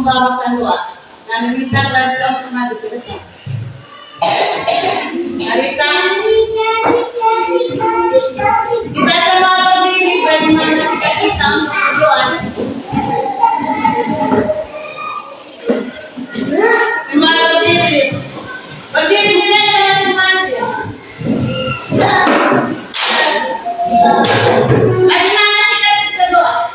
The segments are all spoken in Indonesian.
membawakan doa dan meminta bantuan kembali ke depan. Harita, kita semua berdiri bagaimana kita untuk berdoa. Semua berdiri, berdiri masing-masing. Bagaimana kita berdoa?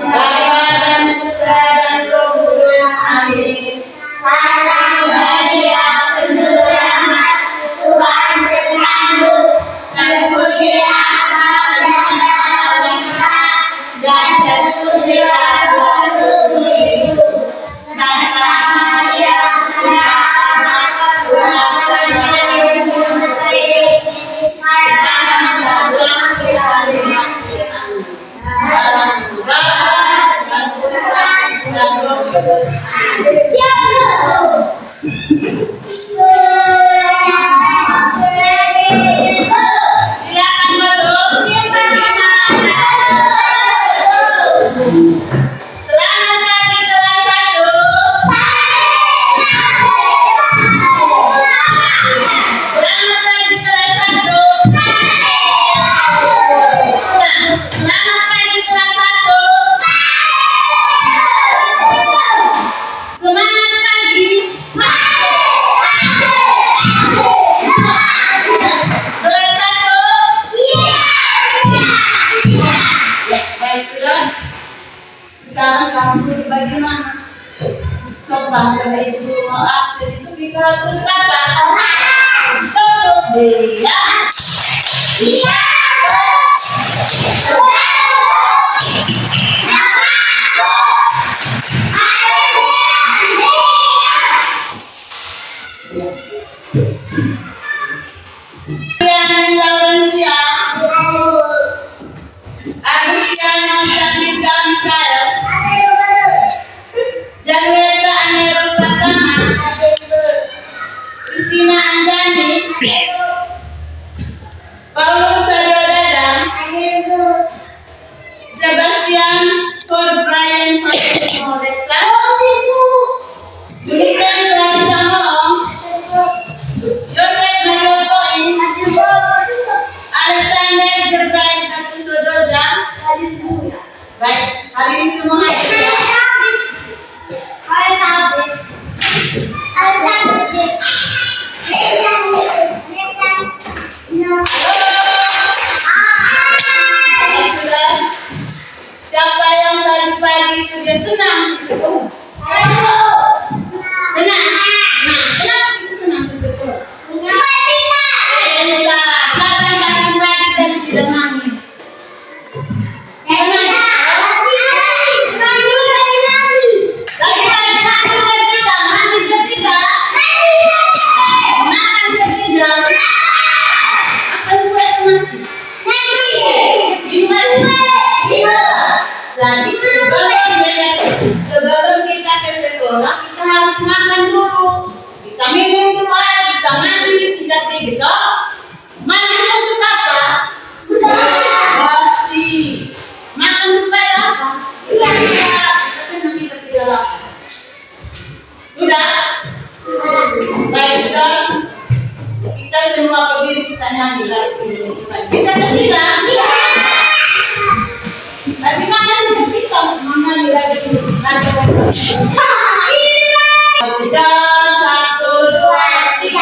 Bapa dan Putra dan Roh Kudus, amin. Salam Maria, penuh rahmat, Tuhan sertamu, terpujilah kau di antara wanita, dan terpujilah buah tubuhmu Yesus. Santa Maria, Bunda Allah, doakan kami yang berdosa ini, sekarang dan waktu kami mati. Amin. Dalam Bapa dan Putra dan Roh Kudus. Silakan duduk. Selamat pagi kelas 1. Selamat pagi kelas 1. Selamat pagi kelas 1. Semangat pagi. Kelas 1. Ya, baik sudah. Sekarang kamu duduk bagaimana? Sopan kalau ibu mau absen itu kita harus apa? Duduk dia. Iya. Yang Laurencia, Agustiano Sandika Mikael, Janweta Anero Pratama, Kristina Anjani, Paulus Sadio Dadang, Sebastian Cor Brian Fatih Modeksa, Yulisan Clarita Moong, Joseph Mayotoin, Alexander Gerbrain Atusodoza. Baik, hari ini semua hadir ya. Sudah. Siapa yang tadi pagi itu dia senang di sekolah? Senang. Nah, kenapa kita senang di sekolah? Enggak. Siapa yang pagi-pagi tadi tidak nangis? Tadi pagi-pagi tidak mandi ketiga. Makan ketiga. Akan buat nasi. Gimana? Jadi sebelum kita ke sekolah kita harus makan dulu. Kita minum dulu air, kita mandi, sikat gigi toh. Mandi untuk apa? Bersih. Makan supaya apa? Iya. Tapi nanti kita tidak lapar. Sudah? Baik, sudah. Kita semua berdiri, kita nyanyi lagu ini. Bisa tidak? Iya. Tadi mana sih kita menyanyi lagu ini? Tiga, 1, 2, 3.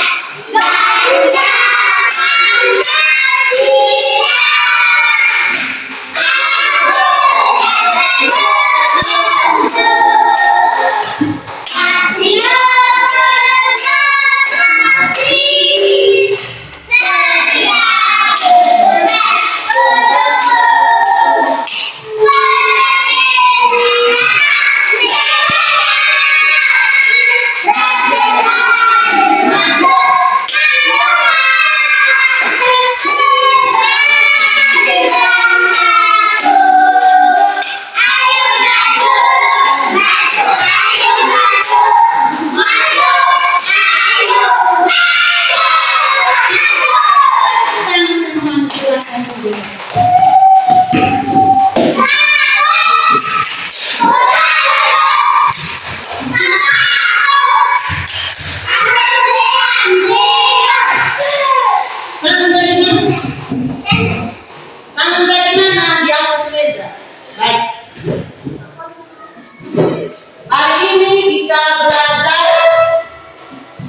Yeah.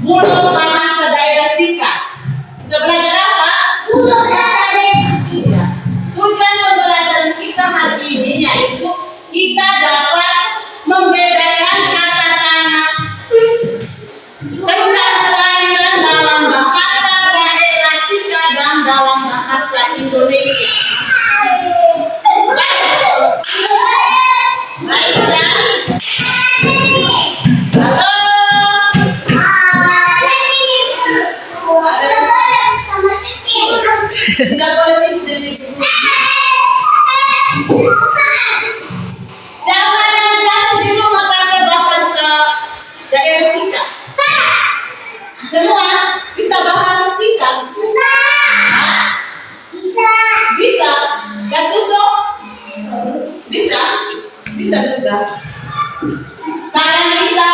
Bulog bahasa daerah Sika. Kita belajar apa? Bulog bahasa daerah Sika. Tujuan pembelajaran kita hari ini yaitu kita dapat membedakan kata tanya tentang kelahiran dalam bahasa daerah Sika dan dalam bahasa Indonesia. Baik, halo. Tidak boleh tidur. Siapa yang biasa di rumah pakai bahasa daerah Sika? Semua bisa bahasa Sika? Bisa. Bisa. Bisa. Gatusok? Bisa. Bisa juga. Sekarang kita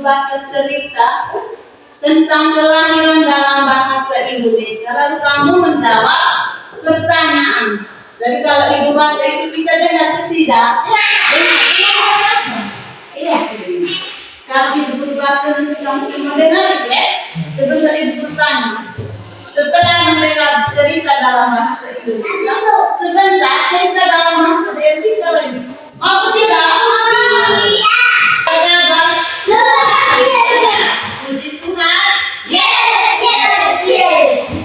baca cerita tentang kelahiran dalam bahasa Indonesia, lalu kamu menjawab pertanyaan. Jadi kalau ibu baca itu kita dengar tidak? Iya. Kalau ibu baca nanti kamu cuma dengar ya. Sebentar ibu bertanya. Setelah mendengar cerita dalam bahasa Indonesia, sebentar cerita dalam bahasa Indonesia lagi. Apa tidak? Puji Tuhan.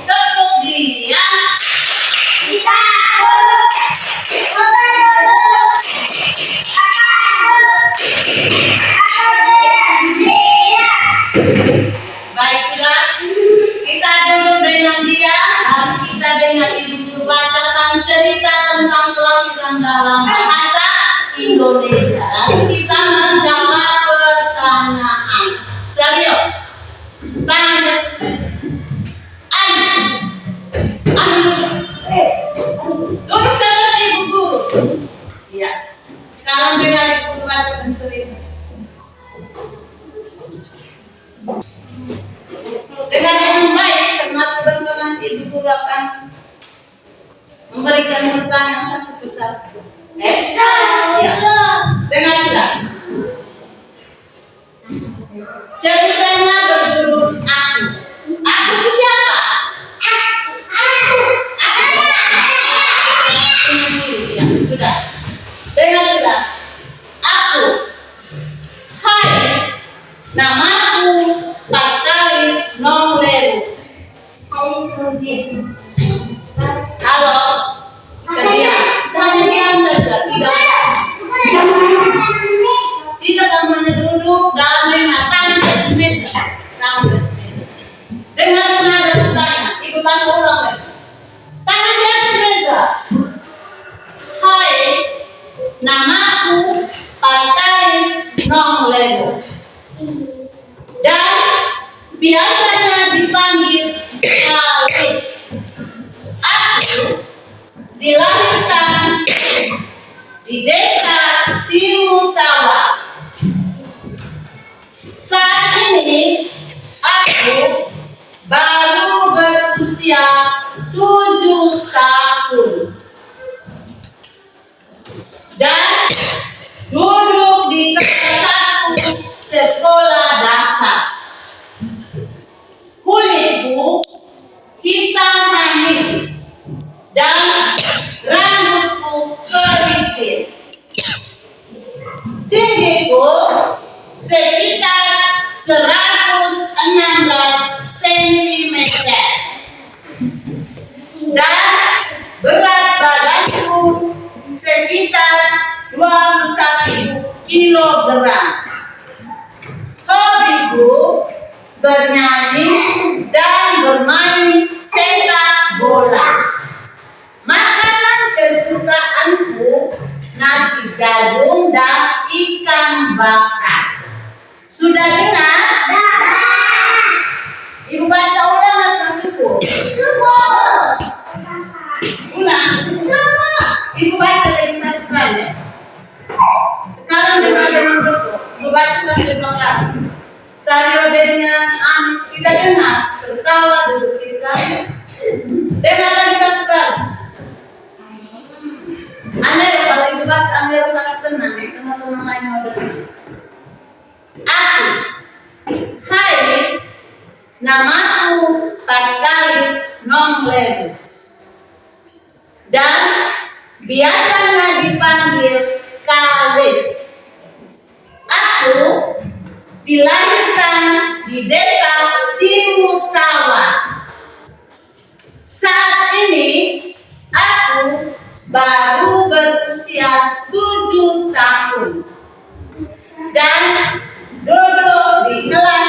Tepuk dia. Baiklah, kita duduk dengan dia. Lalu kita dengan ibu bacakan cerita tentang kelahiran dalam bahasa Indonesia. Lalu kita menjawab pertanyaan. Serius. Tangan duduk seperti ibu guru. Iya. Sekarang dengar ibu bacakan cerita. Dengan yang baik, karena sebentar nanti ibu guru akan memberikan pertanyaan satu persatu. Ya. Dengar sudah. Ceritanya berjudul Aku. Aku itu siapa? Ya, sudah. Dengar sudah. Aku. Hai, namaku Paskalis Nongleru. Halo. Hanya diam saja, tidak namanya duduk dan dengarkan meja. Dengan nada bertanya, ibu bantu ulang lagi. Tangan di atas meja. Hai, namaku Paskalis Nongleru. Dan biasanya dipanggil Kalis. Aku dilahirkan di desa Timutawa. Saat ini aku baru berusia 7 tahun dan duduk di kelas 1 sekolah dasar. Kulitku hitam manis dan rambutku keripit. Tinggiku sekitar 116 cm dan berat badanku sekitar 21 kg. geram. Hobiku bernyanyi dan bermain sepak bola. Makanan kesukaanku nasi jagung dan ikan bakar. Sudah dengar? Ibu baca ulang atau cukup? Cukup. Ulang. Cukup. Ibu baca lagi satu kali. Sekarang dengar dengan betul. Ibu baca sampai belakang. Cari odenya, tidak dengar. Tertawa duduk di belakang. Dengar lagi satu kali. Aneh kalau ibu baca, aneh kalau tenang. Teman-teman lain mau dengar. Aku, hai, namaku Pascalis Nongleru dan biasanya dipanggil Kalis. Aku dilahirkan di desa Timutawa. Saat ini aku baru berusia 7 tahun dan duduk di kelas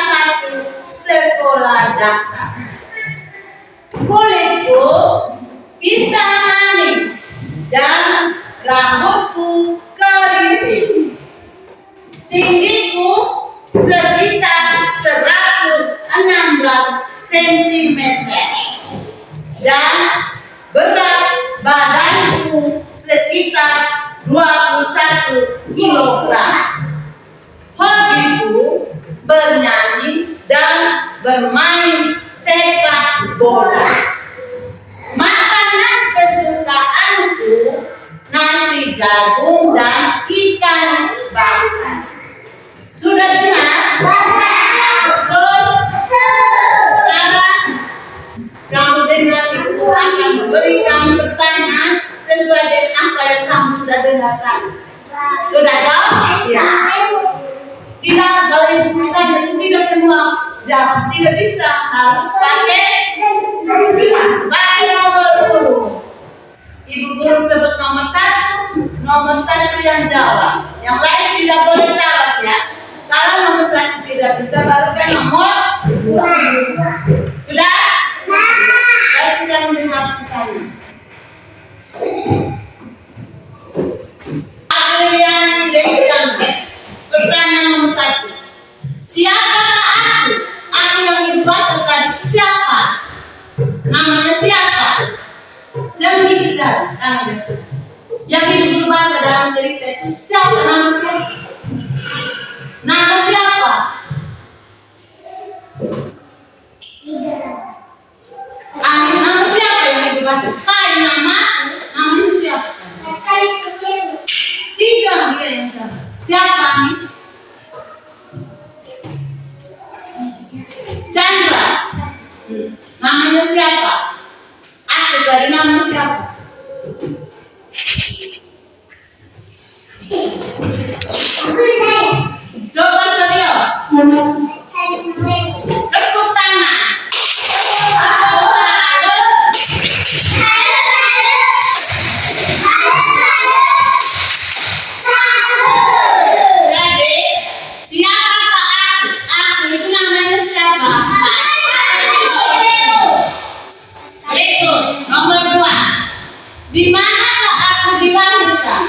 1 sekolah dasar. Kulitku hitam manis dan rambutku keriting. Tinggiku sekitar 116 cm dan berat badanku sekitar 21 kg. Hobiku bernyanyi dan bermain sepak bola. Makanan kesukaanku nasi jagung dan ikan bakar. Sudah dengar? Betul? Sekarang kamu dengar, ibu akan memberikan pertanyaan sesuai dengan apa yang kamu sudah dengarkan. Sudah tahu? Ya. Tidak, kalau ibu bertanya itu tidak semua jawab, tidak bisa, harus pakai nomor dulu. Ibu guru sebut nomor satu yang jawab, yang lain tidak boleh jawab ya. Kalau nomor 1 tidak bisa, baru kan nomor 2. Sudah? Baik, sekarang dengar pertanyaan. Adrian Lesan. Pertanyaan nomor 1. Siapakah aku? Aku yang ibu baca tadi siapa? Namanya siapa? Jangan dikejar. Yang ibu baca dalam cerita itu siapa? Nama siapa? Nama siapa? Nama siapa yang ibu baca? Hai, namanya siapa? Tidak, dia yang sama. Siapa nih? Chandra. Namanya siapa? Aku dari nama siapa? Coba Suryo. Tepuk tangan. Jadi, siapakah aku? Aku itu namanya siapa? Itu nomor 2. Di manakah aku dilahirkan?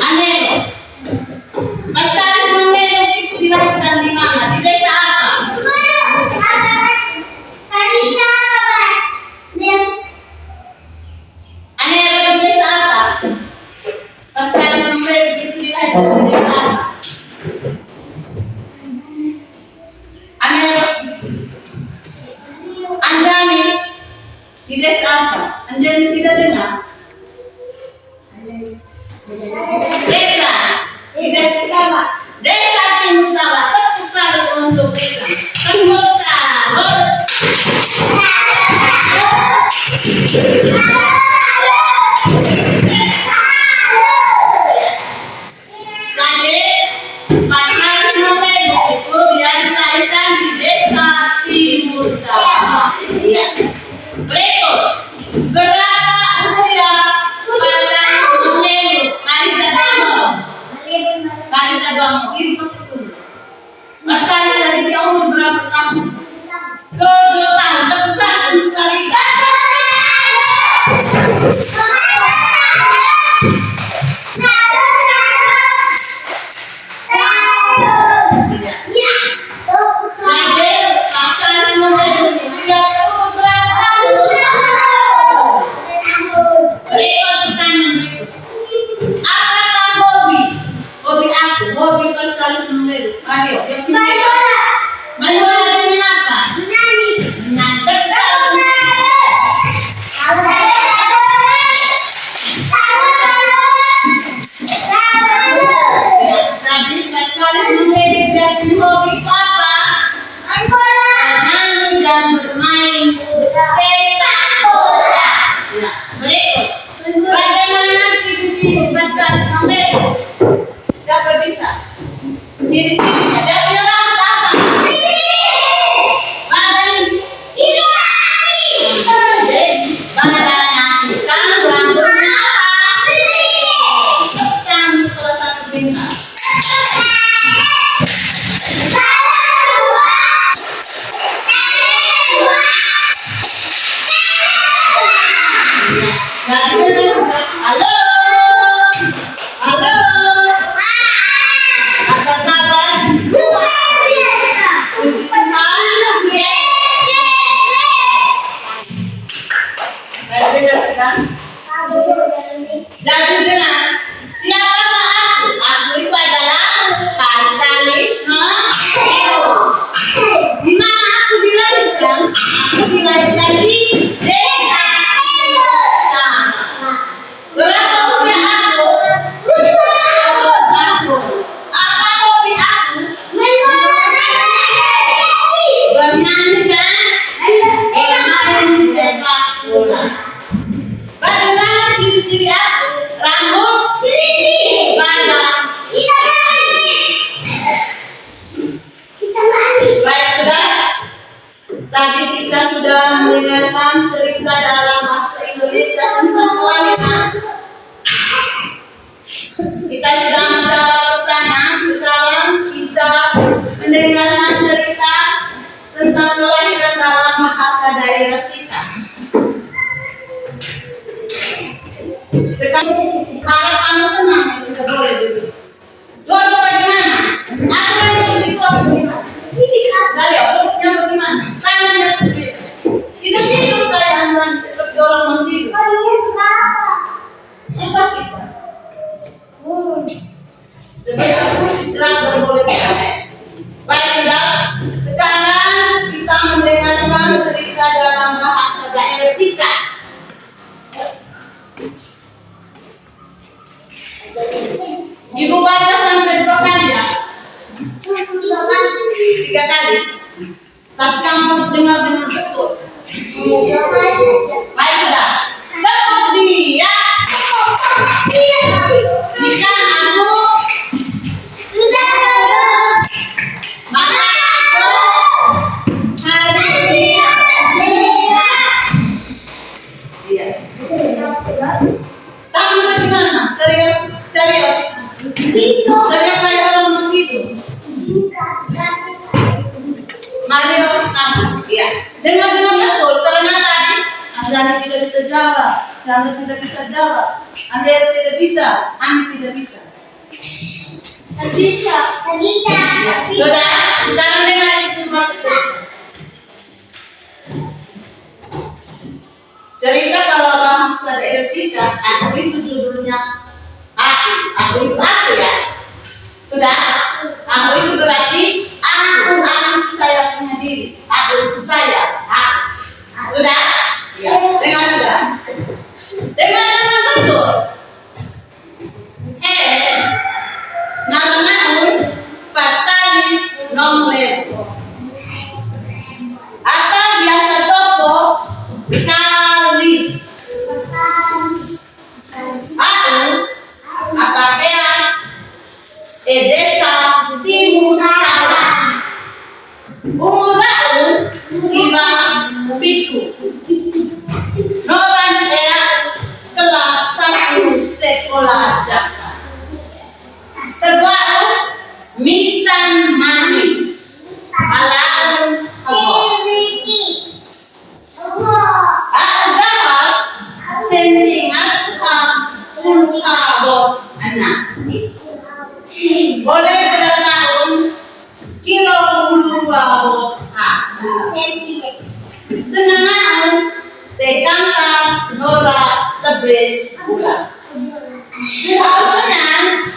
Anelo. Pascalis Nongleru itu dilahirkan di mana? Di desa apa? Anelo di desa apa? Pascalis Nongleru itu dilahirkan di desa apa? Anelo. Anjani di desa apa? Anjani tidak dengar? Desa. Desa Timutawa. Tepuk salut untuk desa. Tepuk salut. Jadi, Pascalis Nongleru itu dia dilahirkan di desa Timutawa. Ya. Berikut, berapa usia Pascalis Nongleru? Mari kita tengok. Tadi tak doang mau ibu itu. Mas kali dari dia umur berapa tahun? 7 tahun. Terbesar untuk kali. Ciri-cirinya dia punya rambut apa? Badannya hitam, rambutnya apa? Hitam, salah satu bintang. Halo, halo. Apa kabar? Jadi dengan siapa aku? Aku itu adalah Pastalis di mana aku dilahirkan? Aku dilahirkan di desa. Berapa usia aku? Apa hobi aku? Bernyanyi dan bermain sepak bola. Bagaimana ciri-ciri aku? Rambut, badan. Baik, sudah. Tadi kita sudah mendengarkan cerita dalam bahasa Indonesia tentang kelahiran. Kita sudah menjawab pertanyaan. Sekarang kita mendengarkan cerita tentang kelahiran dalam bahasa daerah kita. Sekarang harap kamu tenang, tidak boleh dulu. Dua bagaimana? Aku yang seperti itu bagaimana? Saya urutnya bagaimana? Tangannya seperti itu. Tidak tidur kayak anak seperti orang mau tidur. Sakit kan? Jadi aku istirahat dan boleh tidak. Baik sudah. Sekarang kita mendengarkan cerita dalam bahasa daerah kita. Ibu baca sampai berapa kali ya? 3 kali. Tapi kamu harus dengar dengan betul. Baik sudah. Tepuk dia. Jika aku maka aku harus dia. Iya. Tapi bagaimana? Serius? Serius kayak orang begitu. Mario, iya. Dengar betul karena tadi Anda tidak bisa jawab, Anda tidak bisa jawab, Anda tidak bisa, Anda tidak bisa. Bisa. Sudah, sekarang dengar itu maksud. Cerita kalau bahasa daerah kita, aku itu judulnya aku itu aku ya. Sudah, aku itu berarti aku saya punya diri. Aku itu saya. Sudah? Ya, dengar sudah. Dengar dengan betul. Naun Pastalis nomor atau biasa toko kalis. Aku akapea desa timur kanan. Umuraun iba pitu. Noran kelas 1 sekolah dasar. Terbaru Senangan tekangkan nora lebih bulan. Kalau senang,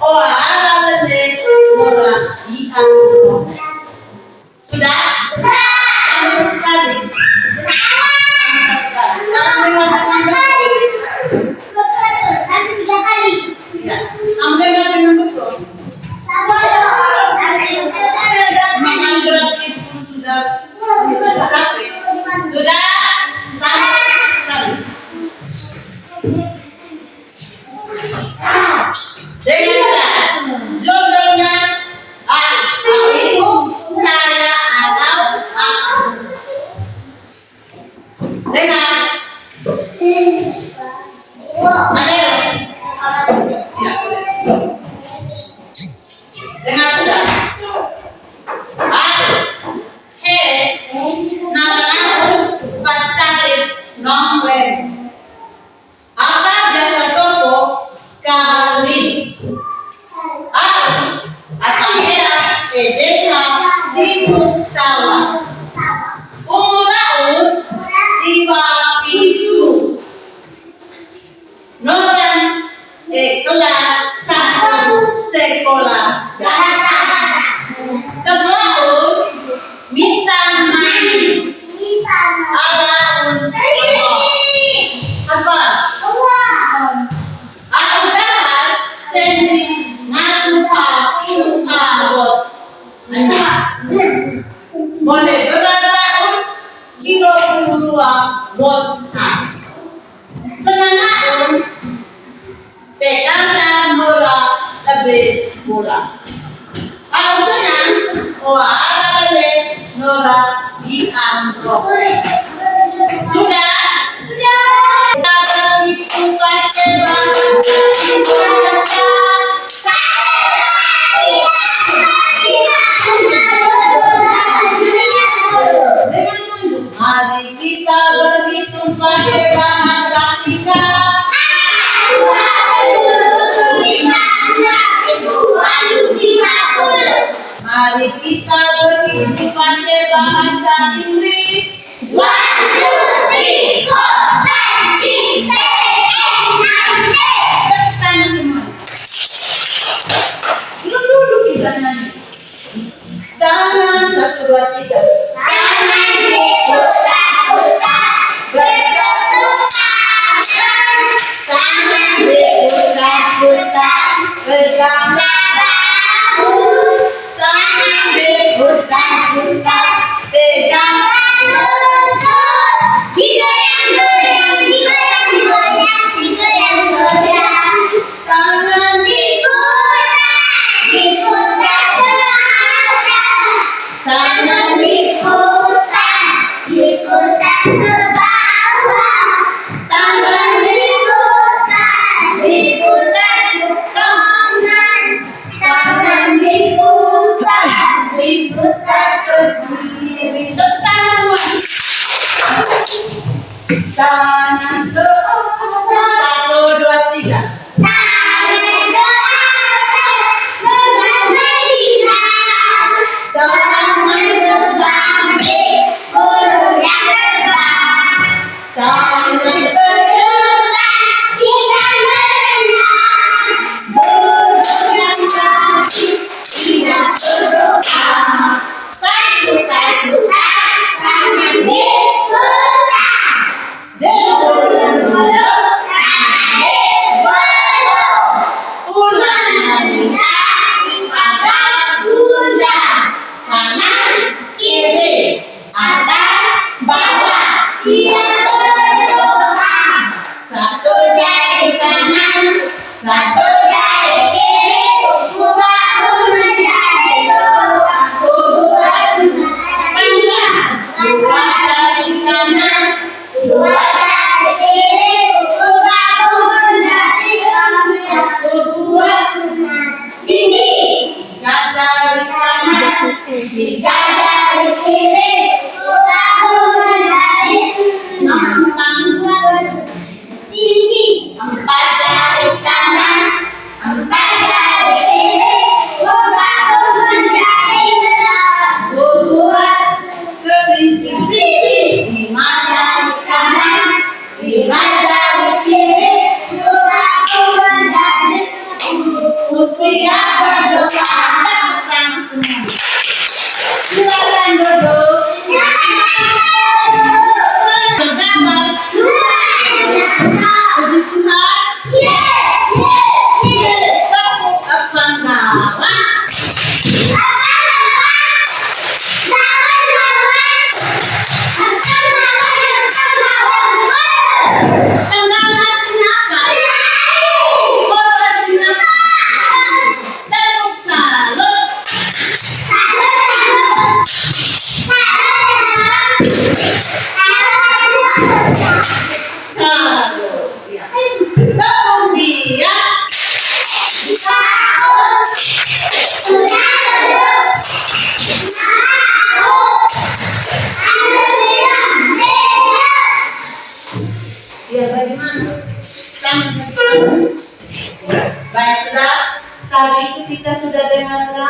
orang lebih nora ikan. Sudah? Kamu tadi. Sekarang dengarkan ya. Kamu dengarkan betul. Makan berat itu sudah capek. Sudah? Dengar jodohnya itu saya atau aku. Dengar. Ada ya? Dengar sudah. Pastalis nongwen. Apa biasa toko kalis. Atau desa di Tawa. Umur tahun 50. Noran kelas 1 sekolah dasar. Temuan minta manis. Alaun apa? Aku dapat sendi ngasuha sukarot. Anak boleh beratahun kilo 22 wotna. Senangan tekangkan murah lebih murah. Kalau senang, wah lebih murah diambil. Sudah? Sudah. Itu pakai dengan tunjuk. Mari kita berhitung pakai bahasa tiga. Mari kita berhitung pakai bahasa Inggris. 1, 2, 3, 4, 5, 6, 7, 8, 9, 10. Tekan semua. Belum dulu kita nyanyi. Tangan 1, 2, 3. Tangan diputar-putar bergetar. Tangan diputar-putar bergetar. Tangan diputar-putar pegang. Tangan diputar ke atas. Tangan diputar ke bawah. Tangan diputar ke kanan. Tangan diputar ke kiri. Tekan tangan ke atas. 1, 2, 3. Tangan ke atas berbalik. Tangan ke samping goyang terbang. Tangan ke depan kita berenang. Goyang kaki tidak berdoa. Putar-putar tangan diputar. Dulu-dulu tangan dibelok. Ulang menarik pada bunda. Kanan kiri atas bawah dia berdoa. 1 jari kanan, 1 jari kiri. Bangun menjadi doa. Buat panjang. 2 jari kanan, 2 jari kiri. Bangun menjadi doa. Buat tinggi. 3 jari kanan, 3 jari kiri. Bangun menjadi tinggi. 4 jari kanan, 4 jari kiri. Bangun menjadi doa. Buat kelinci tinggi.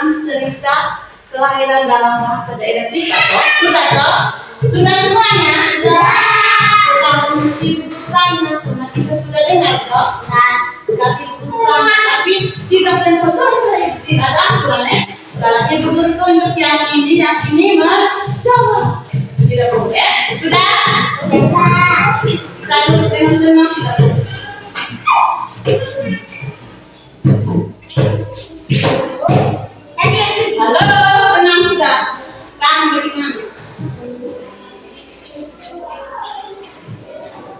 tentang cerita kelahiran dalam bahasa daerah kita toh? Sudah toh? Sudah semuanya? Sudah. Kalau ibu tanya, karena kita sudah dengar toh? Tapi ibu tanya, tapi tidak selesai, tidak ada aturannya. Kalau ibu tunjuk yang ini menjawab. Tidak boleh. Sudah? Kita duduk tenang-tenang, tidak boleh. Halo, tenang sudah. Tangan bagaimana?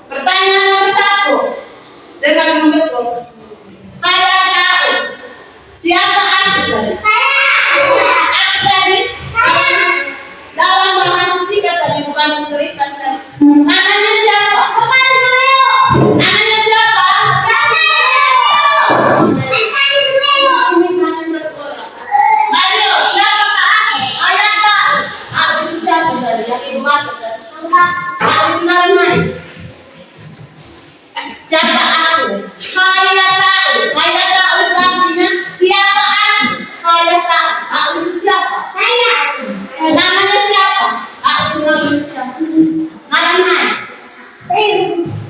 Pertanyaan nomor 1. Dengar betul. Saya tahu siapa aku tadi? Aku tadi dalam bahasa singkat tadi bukan cerita tadi. Namanya siapa? Namanya siapa? Mario, siapa Pak? Ayah Pak. Aku itu siapa tadi? Yang ibu baca tadi. Aku benar main. Siapa aku? Saya tahu. Saya tahu itu artinya siapa aku? Saya tahu. Aku itu siapa? Saya. Namanya siapa? Aku namanya siapa? Namanya.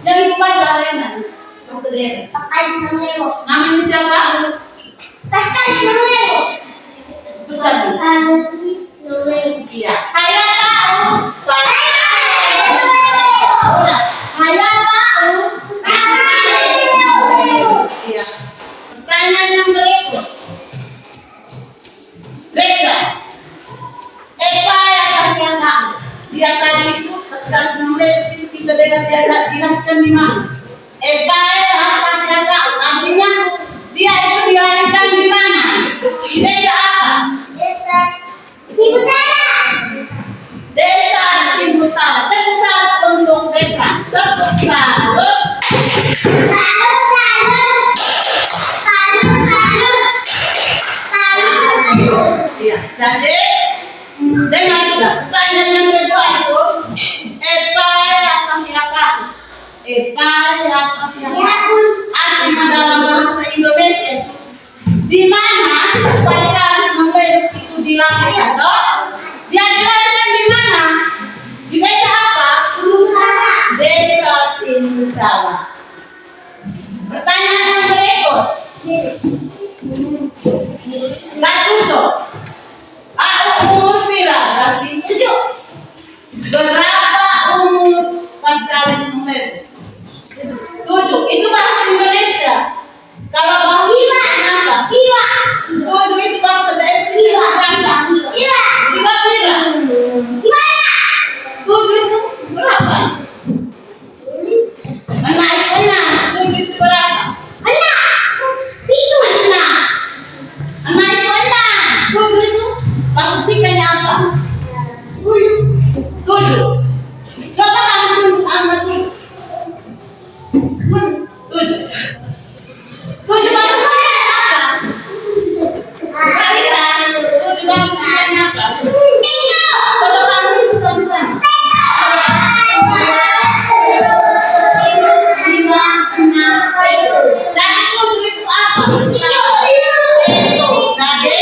Yang ibu baca Arena. Maksudnya. Namanya siapa? Pesan. Iya. Saya tahu. Saya tahu. Iya. Pertanyaan yang berikut. Reza. Eva yang kamu. Dia tadi itu pas kali semuanya itu bisa dengan dia dilahirkan di mana? Eva yang kamu. Artinya dia itu dilahirkan di mana? Di desa apa? Desa Timur Tara. Tepuk salut untuk desa. Tepuk salut. Iya. Jadi dengar sudah. Pertanyaan yang kedua itu Eva atau Yakak? Eva atau Yakak? Artinya dalam bahasa Indonesia di mana spesialis mengeluh itu dilahirkan toh? Dia dilahirkan di mana? Di desa apa? Desa Timur Tara. Pertanyaan yang berikut. Latuso. Aku umur pira? Berarti 7. Berapa umur spesialis mengeluh? 7. Itu bahasa Indonesia. Kalau bahasa apa? 7 itu bahasa daerah apa? 5 pira? 7 itu berapa? Enak. 7 itu berapa? Enak itu enak. 7 itu bahasa singkatnya apa? 7. Coba kamu tunjuk angka 7. 7 bahasa singkatnya apa? Kalian 7 bahasa singkatnya apa? Coba kamu itu sama-sama. 5, 6, 7. Dan 7 itu apa? Jadi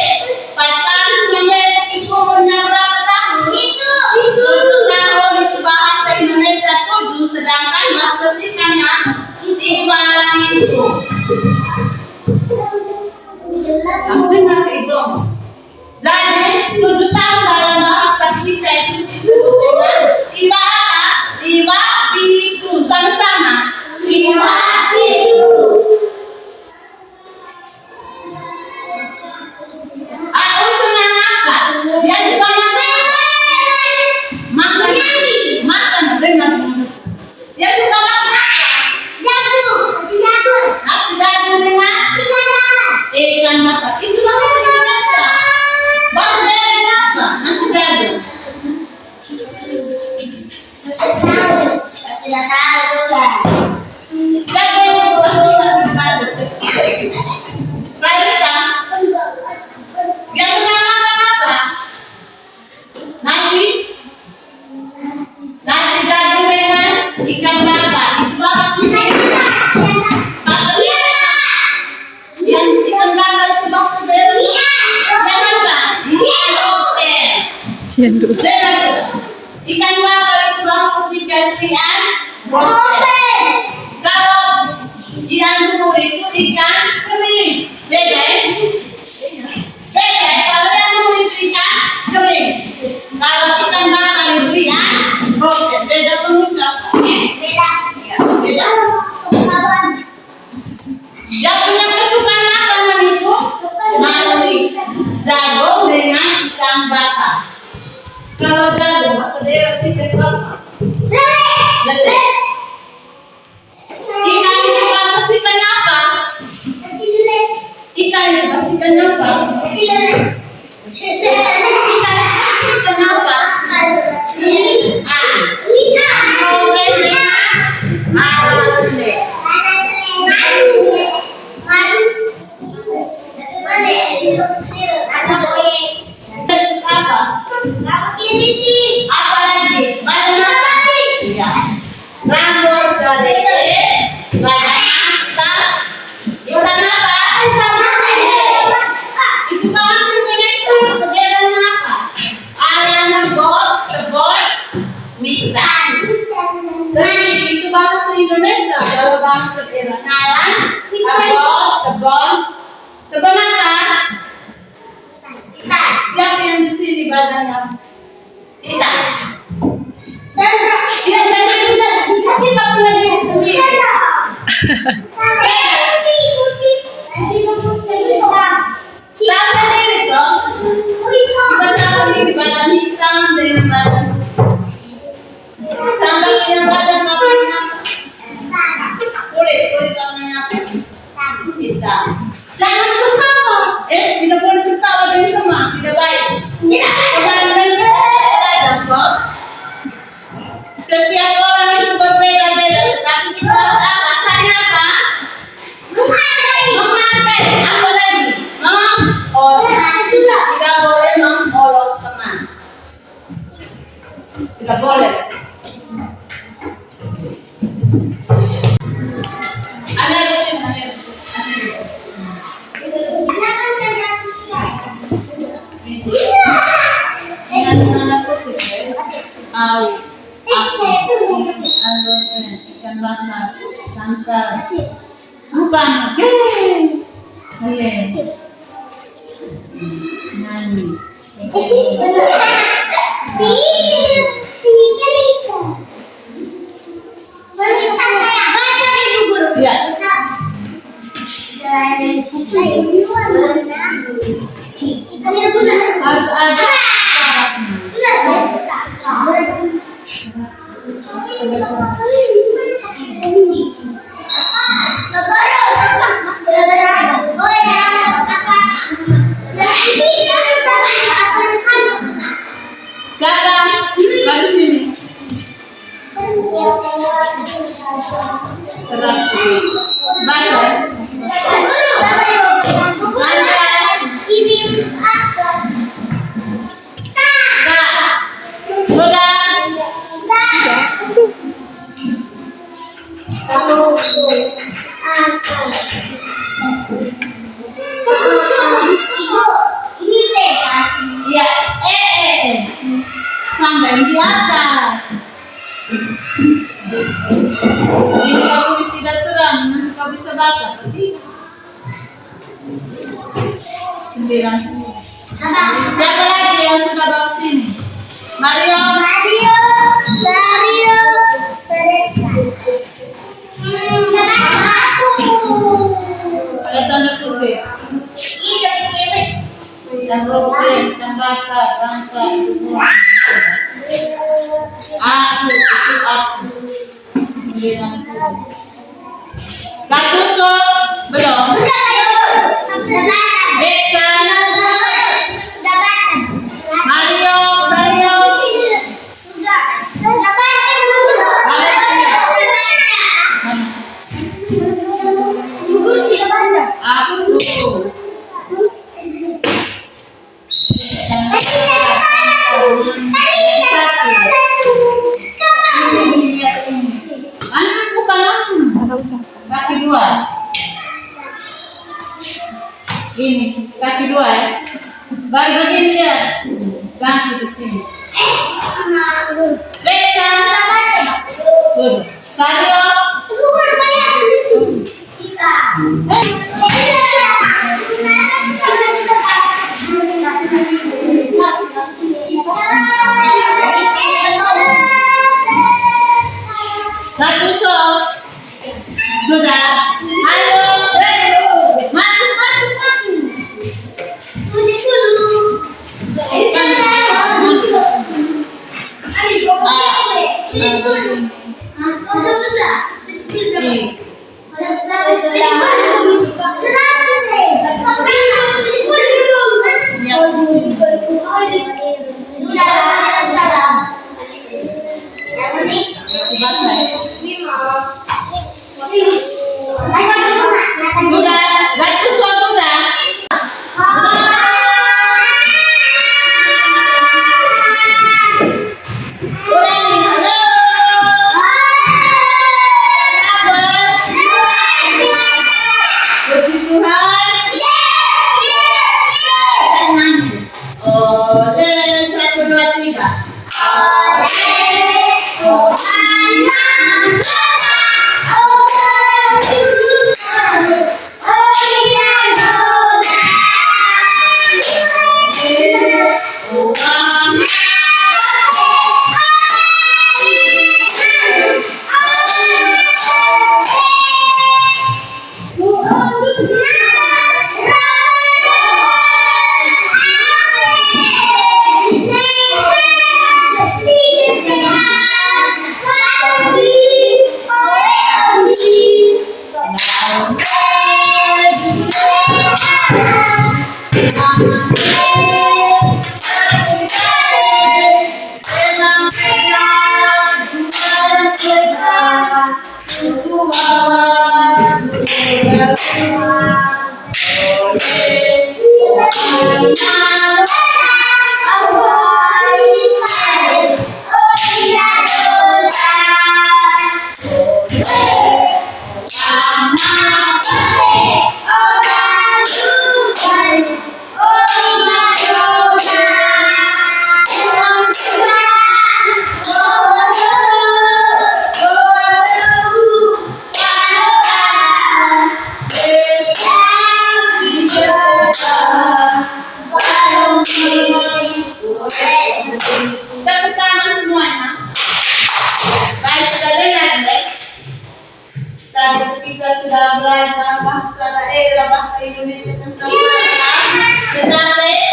spesialis mengeluh itu umurnya berapa tahun? 7 tahun itu bahasa Indonesia 7, sedangkan bahasa singkatnya 5 itu. Kamu dengar itu? Jadi 7 tahun Yan dulu. Ikan bakar itu bahasa ikan ikan broken. Kalau ikan telur itu ikan kering. Beda. Beda. Kalau yang telur itu ikan kering. Kalau ikan bakar itu ikan broken. Beda pengucapannya. Beda. Ya, beda. Yang punya kesukaan apa itu? Nasi jagung dengan ikan bakar. Kalau jagung, saudara sih apa? Lele. Ikan itu kasihkan apa? Ikan itu kasihkan apa? Ikan kasihkan apa? Itu bahasa Indonesia, kalau bahasa Irlandia, tebon apa? Siapa yang di sini badannya? Tidak. Ya, jadi kita punya diri sendiri. Tahu sendiri dong. Kita tahu sendiri badan hitam dengan badan sambalnya badan maksudnya kulit warnanya hitam. Jangan tertawa. Tidak boleh tertawa dari semua, tidak baik. Belajar kok. Setiap orang itu berbeda-beda, tetapi kita harus apa? Tanya apa? Menghargai. Apa lagi? Tidak boleh mengolok teman. Tidak boleh. Ikan bakar, santan, bukan, nani. Ya. Harus ada. Siapa? Dari sini. Baca. Ya, sampai di atas. Ini kau tulis tidak terang, nanti kau bisa baca. 90. Siapa lagi yang sudah bawa sini? Mario. Ada tanda kutip. Dan roket, dan bakar, bangka, aku, itu aku. 90. Katuso, belum. Beksa, Mario. Kaki dua. Ini kaki dua ya. Baru begini lihat. Ganti di sini. Lexa. Sario. Gatuso. Sudah. Ayo. Masuk, masuk, masuk. Sudah. Gatuso sudah. Puji Tuhan. Oleh 1, 2, 3. Tepuk tangan semuanya. Baik, sudah dengar, Dek? Tadi ketika sudah belajar bahasa daerah, bahasa Indonesia tentang tetapi